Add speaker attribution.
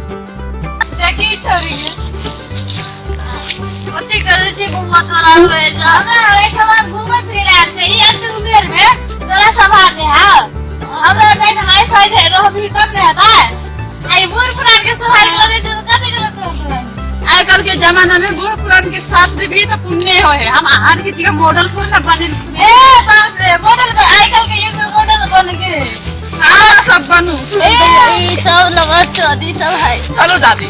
Speaker 1: देखी छोरी ओती कर छी बहुत बड़ा होए जा अरे खबर घूमे फिरे से ये तू उम्र में जरा सभा दे हां हमरा नहीं हाई फाई दे रहो भी तब नहीं आता है आई बूढ़ पुरान के सवाल करे जो कते गलत हो आजकल के जमाना में बूढ़ पुरान के साथ भी तो पुण्य होए हम हर किसी का मॉडल को ना बने ए बाप रे मॉडल आजकल के युग में मॉडल बन के हां सब बनू ए सब लगा चौधरी सब है
Speaker 2: चलो दादी